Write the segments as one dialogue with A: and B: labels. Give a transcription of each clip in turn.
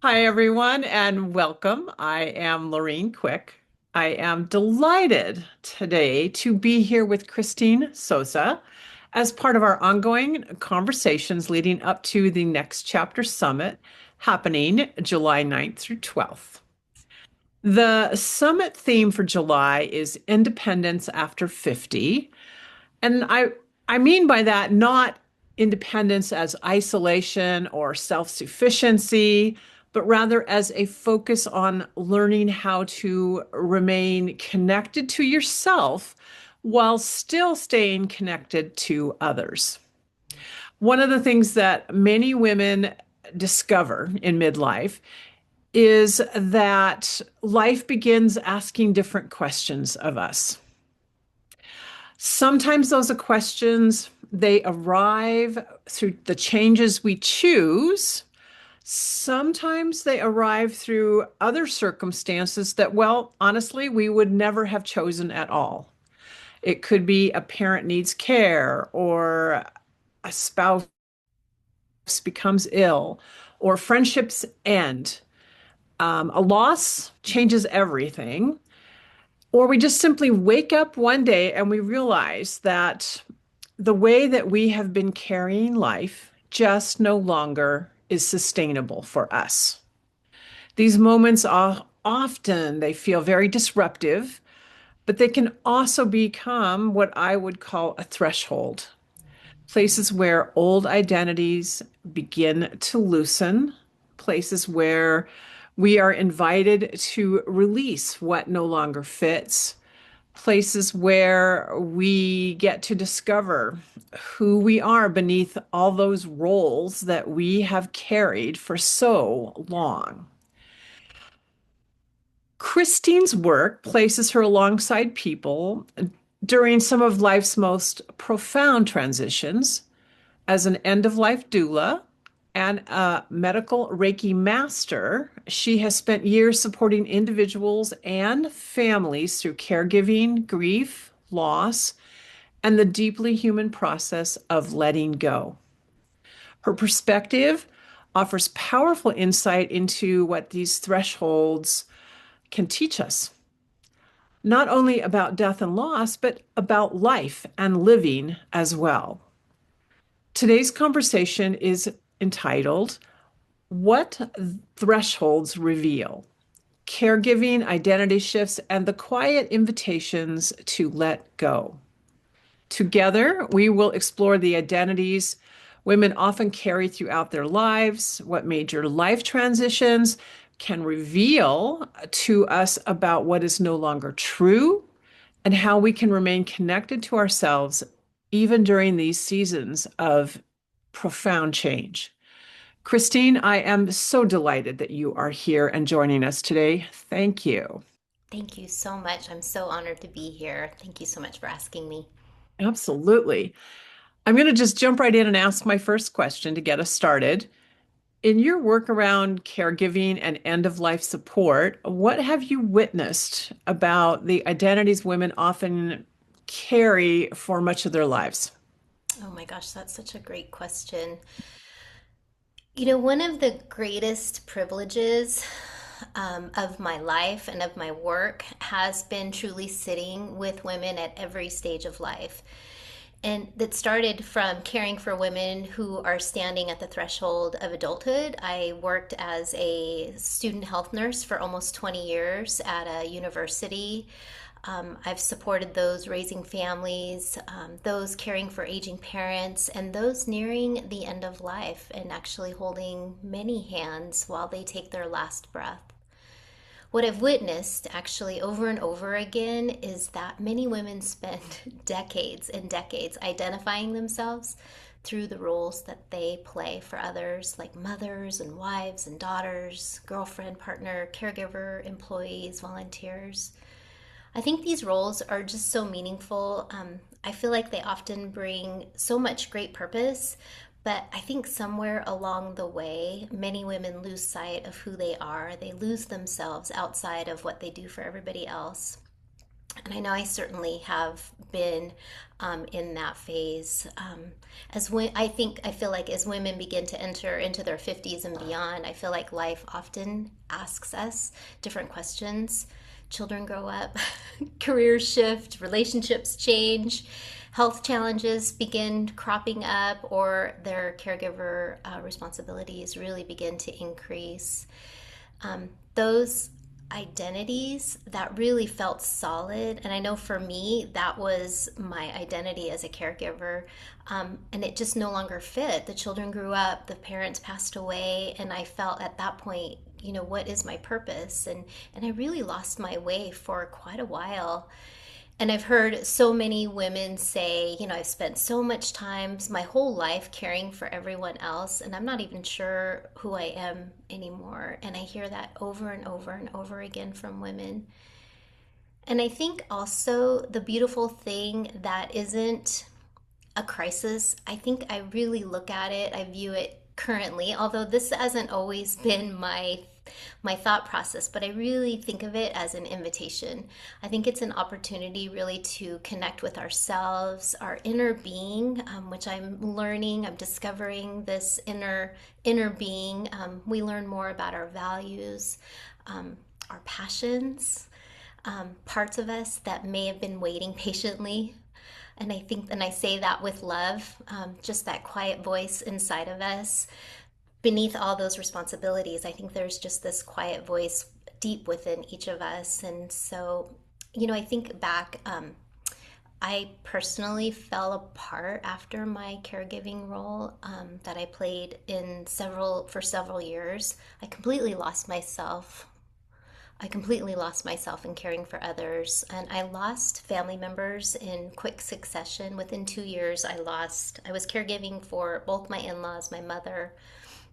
A: Hi, everyone, and welcome. I am Laureen Quick. I am delighted today to be here with Christine Soza as part of our ongoing conversations leading up to the Next Chapter Summit happening July 9th through 12th. The summit theme for July is Independence After 50. And I mean by that not independence as isolation or self-sufficiency, but rather as a focus on learning how to remain connected to yourself while still staying connected to others. One of the things that many women discover in midlife is that life begins asking different questions of us. Sometimes those are questions, they arrive through the changes we choose. Sometimes they arrive through other circumstances that, well, honestly, we would never have chosen at all. It could be a parent needs care, or a spouse becomes ill, or friendships end. A loss changes everything. Or we just simply wake up one day and we realize that the way that we have been carrying life just no longer is sustainable for us. These moments are often they feel very disruptive, but they can also become what I would call a threshold. Places where old identities begin to loosen, places where we are invited to release what no longer fits, places where we get to discover who we are beneath all those roles that we have carried for so long. Christine's work places her alongside people during some of life's most profound transitions as an end of life doula and a medical Reiki Master. She has spent years supporting individuals and families through caregiving, grief, loss, and the deeply human process of letting go. Her perspective offers powerful insight into what these thresholds can teach us, not only about death and loss, but about life and living as well. Today's conversation is entitled, What Thresholds Reveal? Caregiving, Identity Shifts, and the Quiet Invitations to Let Go. Together, we will explore the identities women often carry throughout their lives, what major life transitions can reveal to us about what is no longer true, and how we can remain connected to ourselves even during these seasons of profound change. Christine, I am so delighted that you are here and joining us today. Thank you.
B: Thank you so much. I'm so honored to be here. Thank you so much for asking me.
A: Absolutely. I'm going to just jump right in and ask my first question to get us started. In your work around caregiving and end of life support, what have you witnessed about the identities women often carry for much of their lives?
B: Oh my gosh, that's such a great question. You know, one of the greatest privileges of my life and of my work has been truly sitting with women at every stage of life. And that started from caring for women who are standing at the threshold of adulthood. I worked as a student health nurse for almost 20 years at a university. I've supported those raising families, those caring for aging parents, and those nearing the end of life and actually holding many hands while they take their last breath. What I've witnessed actually over and over again is that many women spend decades and decades identifying themselves through the roles that they play for others, like mothers and wives and daughters, girlfriend, partner, caregiver, employees, volunteers. I think these roles are just so meaningful. I feel like they often bring so much great purpose, but I think somewhere along the way, many women lose sight of who they are. They lose themselves outside of what they do for everybody else. And I know I certainly have been in that phase. I feel like as women begin to enter into their 50s and beyond, I feel like life often asks us different questions. Children grow up, careers shift, relationships change, health challenges begin cropping up, or their caregiver responsibilities really begin to increase. Those identities that really felt solid, and I know for me that was my identity as a caregiver, and it just no longer fit. The children grew up, the parents passed away, and I felt at that point, what is my purpose? And I really lost my way for quite a while. And I've heard so many women say, I've spent so much time, my whole life caring for everyone else, and I'm not even sure who I am anymore. And I hear that over and over and over again from women. And I think also the beautiful thing that isn't a crisis, I think I really look at it, I view it currently, although this hasn't always been my thought process, but I really think of it as an invitation. I think it's an opportunity really to connect with ourselves, our inner being, which I'm learning. I'm discovering this inner being. We learn more about our values, our passions, parts of us that may have been waiting patiently. And I think, and I say that with love, just that quiet voice inside of us. Beneath all those responsibilities, I think there's just this quiet voice deep within each of us. And so, I think back, I personally fell apart after my caregiving role that I played for several years. I completely lost myself in caring for others, and I lost family members in quick succession. Within 2 years, I was caregiving for both my in laws, my mother.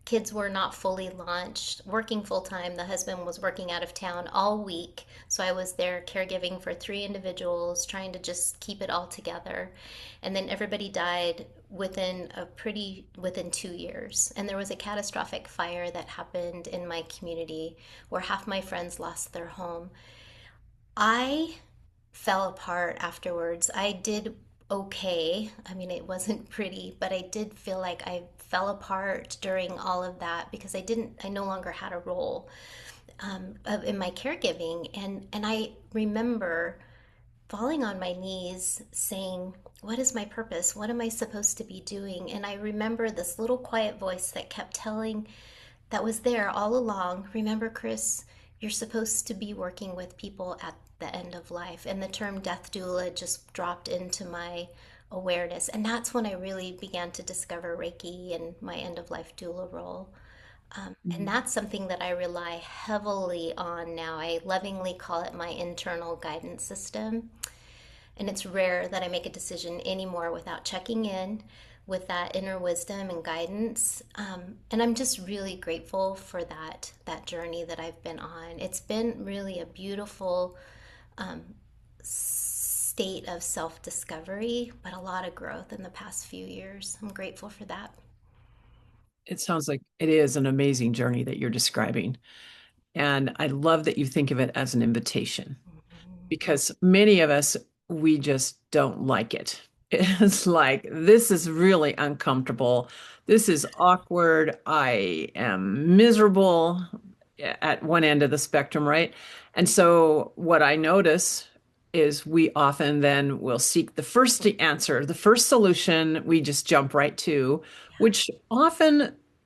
B: Kids were not fully launched, working full time. The husband was working out of town all week. So I was there caregiving for three individuals, trying to just keep it all together. And then everybody died within 2 years. And there was a catastrophic fire that happened in my community where half my friends lost their home. I fell apart afterwards. I did okay. I mean, it wasn't pretty, but I did feel like I fell apart during all of that because I no longer had a role in my caregiving. And I remember falling on my knees saying, what is my purpose? What am I supposed to be doing? And I remember this little quiet voice that was there all along. Remember, Chris, you're supposed to be working with people at the end of life. And the term death doula just dropped into my awareness. And that's when I really began to discover Reiki and my end of life doula role. And
A: Mhm.
B: that's something that I rely heavily on now. I lovingly call it my internal guidance system. And it's rare that I make a decision anymore without checking in with that inner wisdom and guidance. And I'm just really grateful for that journey that I've been on. It's been really a beautiful state of self-discovery, but a lot of growth in the past few years. I'm grateful for that.
A: It sounds like it is an amazing journey that you're describing. And I love that you think of it as an invitation
B: Mhm.
A: because many of us, we just don't like it. It's like, this is really uncomfortable. This is awkward. I am miserable at one end of the spectrum, right? And so, what I notice is we often then will seek the first answer, the first solution, we just jump right to,
B: Yeah.
A: which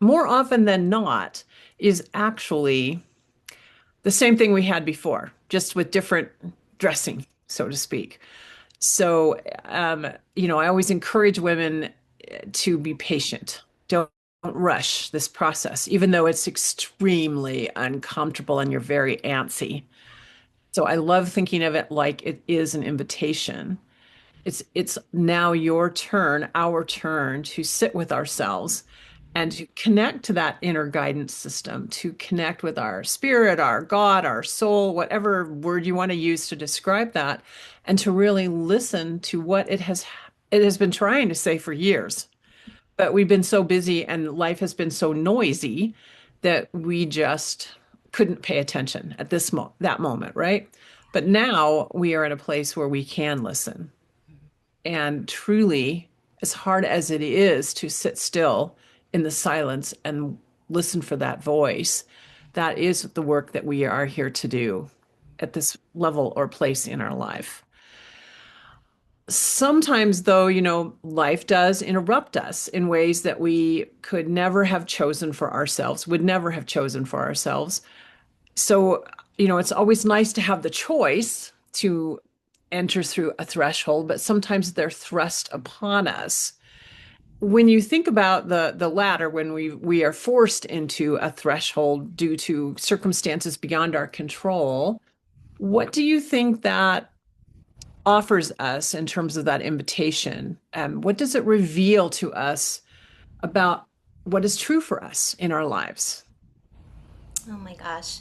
A: more often than not, is actually the same thing we had before, just with different dressing, so to speak. So, I always encourage women to be patient. Don't rush this process, even though it's extremely uncomfortable and you're very antsy. So I love thinking of it like it is an invitation. It's now your turn, our turn to sit with ourselves and to connect to that inner guidance system, to connect with our spirit, our God, our soul, whatever word you want to use to describe that, and to really listen to what it has been trying to say for years. But we've been so busy and life has been so noisy that we just couldn't pay attention at that moment, right? But now we are at a place where we can listen. And truly, as hard as it is to sit still in the silence and listen for that voice, that is the work that we are here to do at this level or place in our life. Sometimes, though, life does interrupt us in ways that we could never have chosen for ourselves, would never have chosen for ourselves. So, it's always nice to have the choice to enter through a threshold, but sometimes they're thrust upon us. When you think about the latter, when we are forced into a threshold due to circumstances beyond our control, what do you think that offers us in terms of that invitation? What does it reveal to us about what is true for us in our lives?
B: Oh my gosh.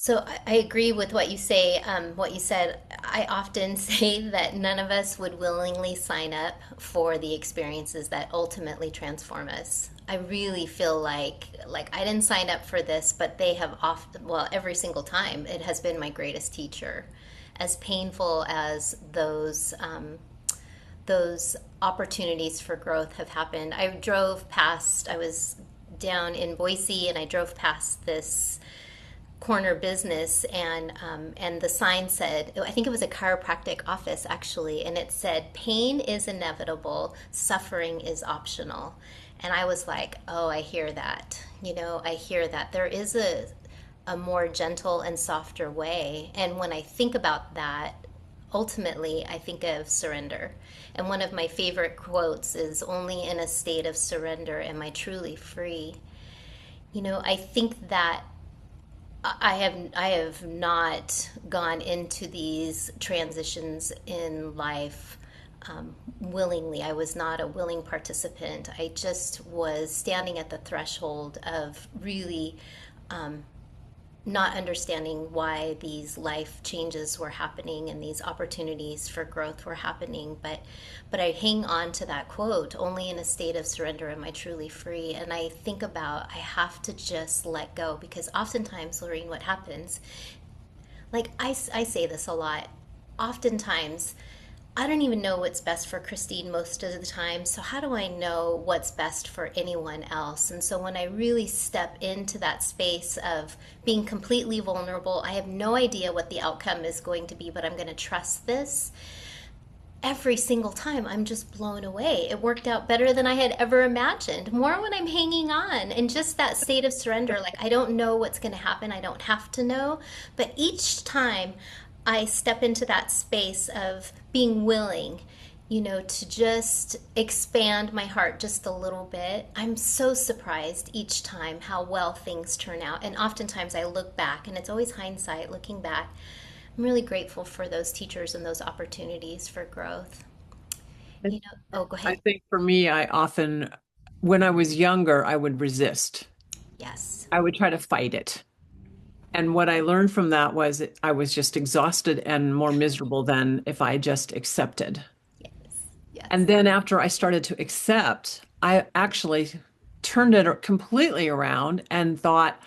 B: So I agree with what you say. What you said, I often say that none of us would willingly sign up for the experiences that ultimately transform us. I really feel like I didn't sign up for this, but they have often, well, every single time, it has been my greatest teacher. As painful as those opportunities for growth have happened. I was down in Boise and I drove past this corner business and the sign said, I think it was a chiropractic office actually, and it said, pain is inevitable, suffering is optional. And I was like, oh, I hear that. I hear that there is a more gentle and softer way. And when I think about that, ultimately I think of surrender. And one of my favorite quotes is, only in a state of surrender am I truly free. I think that I have not gone into these transitions in life willingly. I was not a willing participant. I just was standing at the threshold of really not understanding why these life changes were happening and these opportunities for growth were happening. But I hang on to that quote, only in a state of surrender am I truly free. And I think about, I have to just let go, because oftentimes, Laureen, what happens, like I say this a lot, oftentimes I don't even know what's best for Christine most of the time. So, how do I know what's best for anyone else? And so, when I really step into that space of being completely vulnerable, I have no idea what the outcome is going to be, but I'm going to trust this. Every single time, I'm just blown away. It worked out better than I had ever imagined. More when I'm hanging on and just that state of surrender. Like, I don't know what's going to happen. I don't have to know. But each time I step into that space of being willing, to just expand my heart just a little bit, I'm so surprised each time how well things turn out. And oftentimes I look back, and it's always hindsight looking back. I'm really grateful for those teachers and those opportunities for growth. Oh, go
A: I
B: ahead.
A: think for me, when I was younger, I would resist.
B: Yes.
A: I would try to fight it. And what I learned from that was I was just exhausted and more miserable than if I just accepted.
B: Yes.
A: And
B: Yes.
A: then after I started to accept, I actually turned it completely around and thought,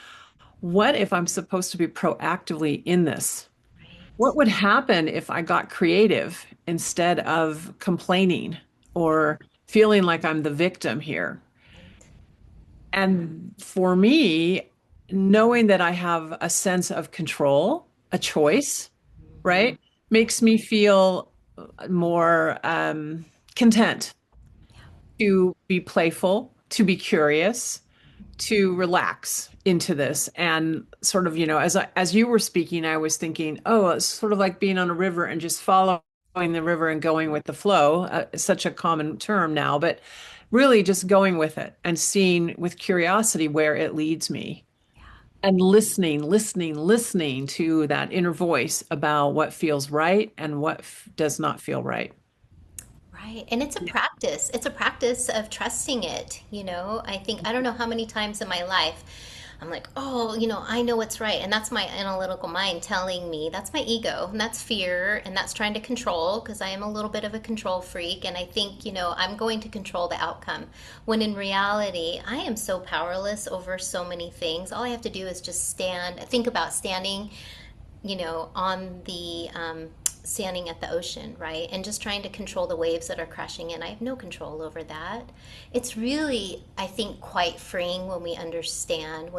A: what if I'm supposed to be proactively in this?
B: Right.
A: What would happen if I got creative instead of complaining or feeling like I'm the victim here?
B: Right.
A: And for me, knowing that I have a sense of control, a choice, right, makes me feel more content to be playful, to be curious, to relax into this. And sort of, as you were speaking, I was thinking, oh, it's sort of like being on a river and just following the river and going with the flow. Such a common term now, but really just going with it and seeing with curiosity where it leads me and listening to that inner voice about what feels right and what does not feel right.
B: Right. And it's a practice. It's a practice of trusting it. I think, I don't know how many times in my life I'm like, oh, I know what's right. And that's my analytical mind telling me, that's my ego, and that's fear, and that's trying to control, because I am a little bit of a control freak. And I think, I'm going to control the outcome. When in reality, I am so powerless over so many things. All I have to do is just think about standing on the standing at the ocean, right? And just trying to control the waves that are crashing in. I have no control over that. It's really, I think, quite freeing when we understand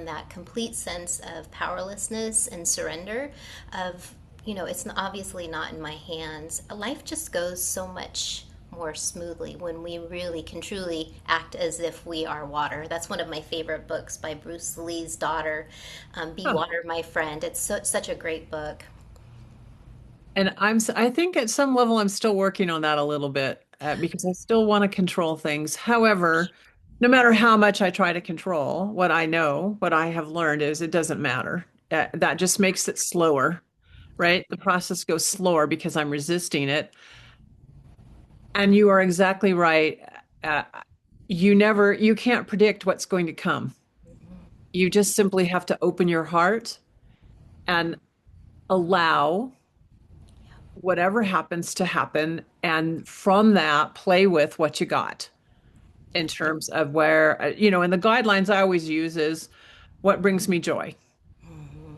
B: that complete sense of powerlessness and surrender of, it's obviously not in my hands. Life just goes so much more smoothly when we really can truly act as if we are water. That's one of my favorite books by Bruce Lee's daughter, Be
A: Huh.
B: Water, My Friend. It's such a great book.
A: And I think at some level I'm still working on that a little bit because I still want to control things. However, no matter how much I try to control, what I have learned is it doesn't matter. That just makes it slower, right? The process goes slower because I'm resisting it. And you are exactly right. Uh, you can't predict what's going to come. You just simply have to open your heart and allow whatever happens to happen. And from that, play with what you got in terms of where, and the guidelines I always use is what brings me joy.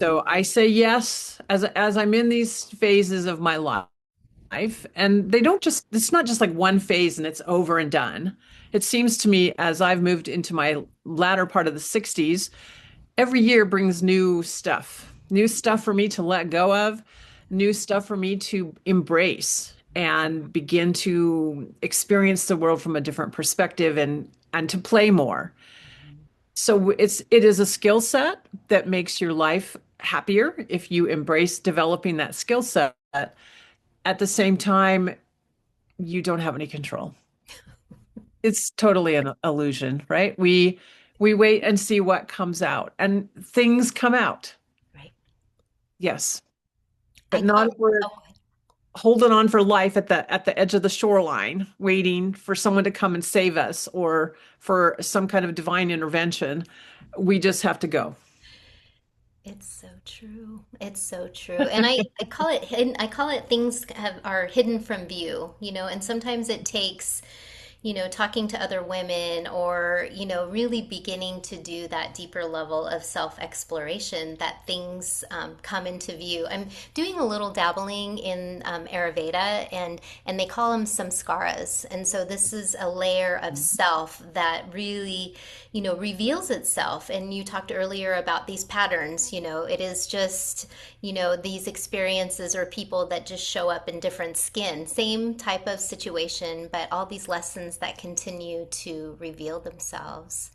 A: So I say yes as I'm in these phases of my life, and it's not just like one phase and it's over and done. It seems to me as I've moved into my latter part of the 60s, every year brings new stuff for me to let go of, new stuff for me to embrace and begin to experience the world from a different perspective and to play more. So it is a skill set that makes your life happier if you embrace developing that skill set. At the same time, you don't have any control. It's totally an illusion, right? We wait and see what comes out, and things come out.
B: Right.
A: Yes,
B: I
A: but not
B: call,
A: if we're
B: oh,
A: holding on for life at the edge of the shoreline, waiting for someone to come and save us or for some kind of divine intervention. We just have to go.
B: it's so true. It's so true. And I call it hidden. I call it things are hidden from view, and sometimes it takes, talking to other women or, really beginning to do that deeper level of self exploration that things come into view. I'm doing a little dabbling in Ayurveda and they call them samskaras. And so this is a layer of self that really, reveals itself. And you talked earlier about these patterns, it is just, these experiences or people that just show up in different skin, same type of situation, but all these lessons that continue to reveal themselves.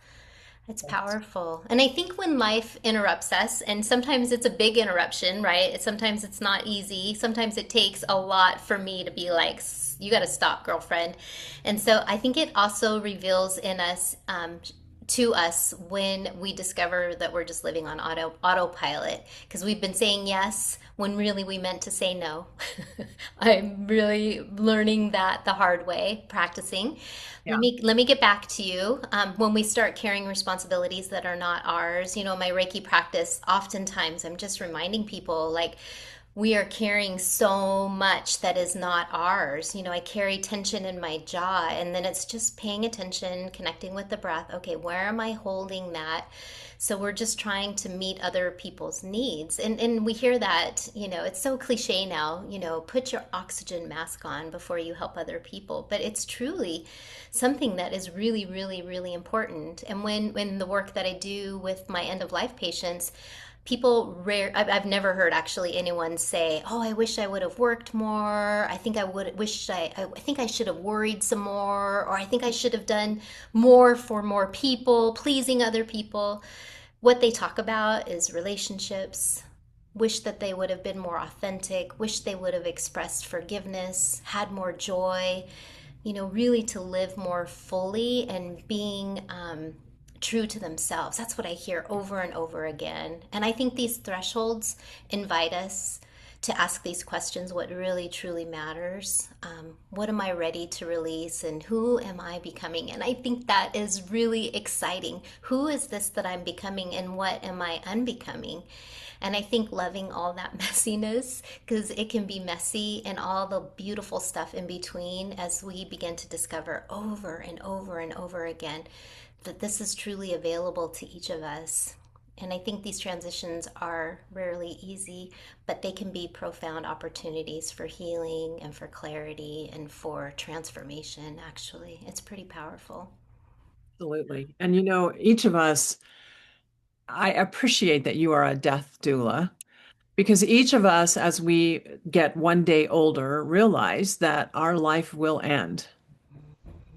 B: It's powerful. And I think when life interrupts us, and sometimes it's a big interruption, right? Sometimes it's not easy. Sometimes it takes a lot for me to be like, you got to stop, girlfriend. And so I think it also reveals in us, to us when we discover that we're just living on autopilot because we've been saying yes when really we meant to say no. I'm really learning that the hard way, practicing.
A: Yeah.
B: Let me get back to you. When we start carrying responsibilities that are not ours, my Reiki practice, oftentimes I'm just reminding people like we are carrying so much that is not ours. I carry tension in my jaw, and then it's just paying attention, connecting with the breath. Okay, where am I holding that? So we're just trying to meet other people's needs. And we hear that, it's so cliche now, put your oxygen mask on before you help other people. But it's truly something that is really, really, really important. And when the work that I do with my end of life patients, I've never heard actually anyone say, oh, I wish I would have worked more. I think I think I should have worried some more, or I think I should have done more for more people, pleasing other people. What they talk about is relationships, wish that they would have been more authentic, wish they would have expressed forgiveness, had more joy, really to live more fully and being true to themselves. That's what I hear over and over again. And I think these thresholds invite us to ask these questions: what really truly matters? What am I ready to release? And who am I becoming? And I think that is really exciting. Who is this that I'm becoming, and what am I unbecoming? And I think loving all that messiness, because it can be messy, and all the beautiful stuff in between as we begin to discover over and over and over again that this is truly available to each of us. And I think these transitions are rarely easy, but they can be profound opportunities for healing and for clarity and for transformation, actually. It's pretty powerful.
A: Absolutely. And each of us, I appreciate that you are a death doula because each of us, as we get one day older, realize that our life will end.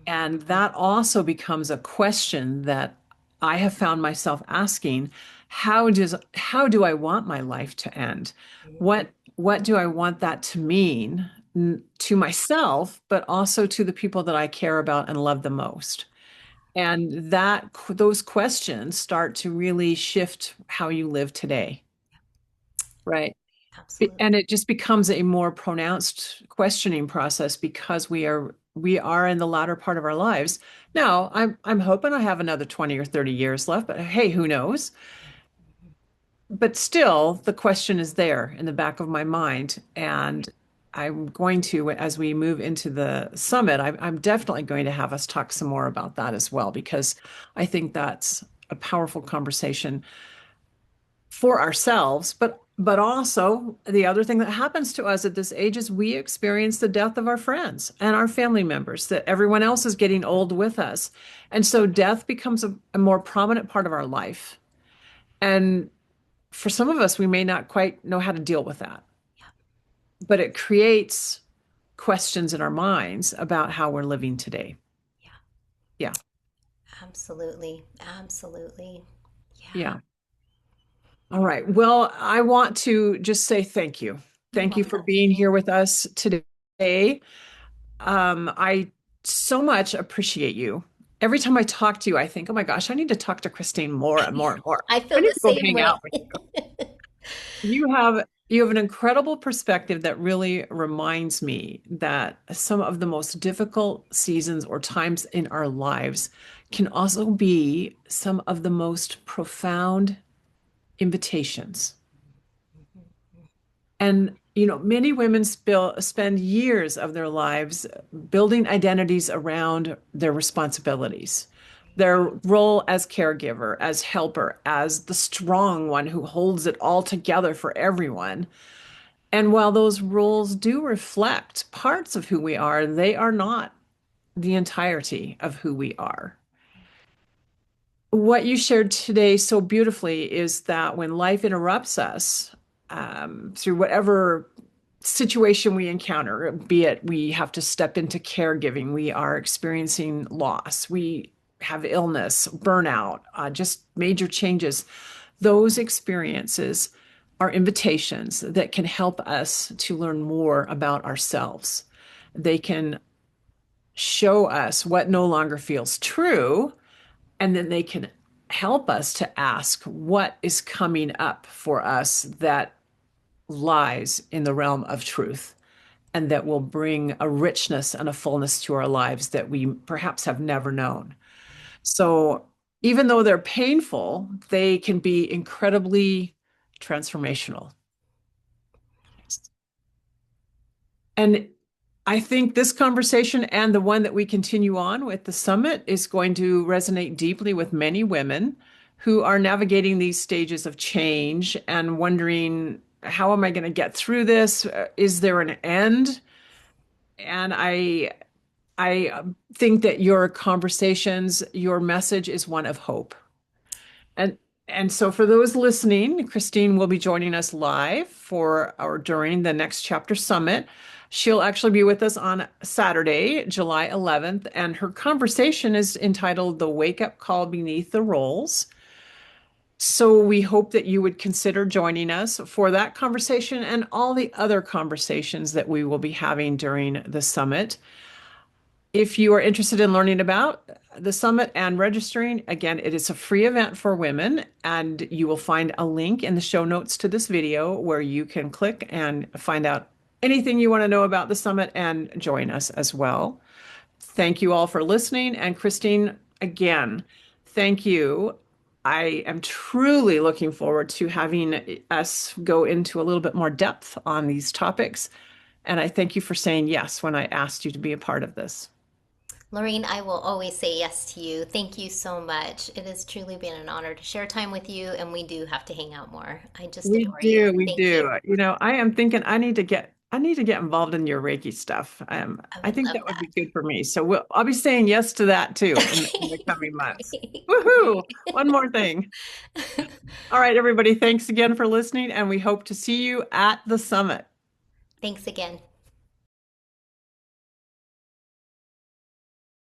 A: And that also becomes a question that I have found myself asking, how do I want my life to end? What do I want that to mean to myself, but also to the people that I care about and love the most? And those questions start to really shift how you live today, right?
B: Absolutely.
A: And it just becomes a more pronounced questioning process because we are in the latter part of our lives. Now, I'm hoping I have another 20 or 30 years left, but hey, who knows? But still, the question is there in the back of my mind. And I'm going to, as we move into the summit, I'm definitely going to have us talk some more about that as well, because I think that's a powerful conversation for ourselves, but also the other thing that happens to us at this age is we experience the death of our friends and our family members, that everyone else is getting old with us. And so death becomes a more prominent part of our life. And for some of us, we may not quite know how to deal with that,
B: Yeah,
A: but it creates questions in our minds about how we're living today.
B: yeah,
A: Yeah.
B: absolutely. Absolutely. Yeah.
A: Yeah. All right. Well, I want to just say thank you.
B: You're
A: Thank you for
B: welcome.
A: being here with us today. I so much appreciate you. Every time I talk to you, I think, oh my gosh, I need to talk to Christine more and more and more.
B: I
A: I
B: feel
A: need
B: the
A: to go
B: same
A: hang
B: way.
A: out with you. You have an incredible perspective that really reminds me that some of the most difficult seasons or times in our lives can also be some of the most profound invitations. And, many women spend years of their lives building identities around their responsibilities, their role as caregiver, as helper, as the strong one who holds it all together for everyone. And while those roles do reflect parts of who we are, they are not the entirety of who we are. What you shared today so beautifully is that when life interrupts us, through whatever situation we encounter, be it we have to step into caregiving, we are experiencing loss, we have illness, burnout, just major changes, those experiences are invitations that can help us to learn more about ourselves. They can show us what no longer feels true, and then they can help us to ask what is coming up for us that lies in the realm of truth and that will bring a richness and a fullness to our lives that we perhaps have never known. So, even though they're painful, they can be incredibly transformational. And I think this conversation and the one that we continue on with the summit is going to resonate deeply with many women who are navigating these stages of change and wondering, how am I going to get through this? Is there an end? And I think that your conversations, your message is one of hope. And and so for those listening, Christine will be joining us live for or during the Next Chapter Summit. She'll actually be with us on Saturday, July 11th, and her conversation is entitled The Wake Up Call Beneath the Roles. So we hope that you would consider joining us for that conversation and all the other conversations that we will be having during the summit. If you are interested in learning about the summit and registering, again, it is a free event for women, and you will find a link in the show notes to this video where you can click and find out anything you want to know about the summit and join us as well. Thank you all for listening. And Christine, again, thank you. I am truly looking forward to having us go into a little bit more depth on these topics. And I thank you for saying yes when I asked you to be a part of this.
B: Laureen, I will always say yes to you. Thank you so much. It has truly been an honor to share time with you, and we do have to hang out more. I just
A: We
B: adore you.
A: do, we
B: Thank you.
A: do. I am thinking I need to get involved in your Reiki stuff.
B: I
A: I
B: would
A: think
B: love
A: that would be
B: that.
A: good for me. So I'll be saying yes to that too in the
B: Okay,
A: coming months.
B: great,
A: Woohoo!
B: great.
A: One more thing. All right, everybody, thanks again for listening, and we hope to see you at the summit.
B: Thanks again.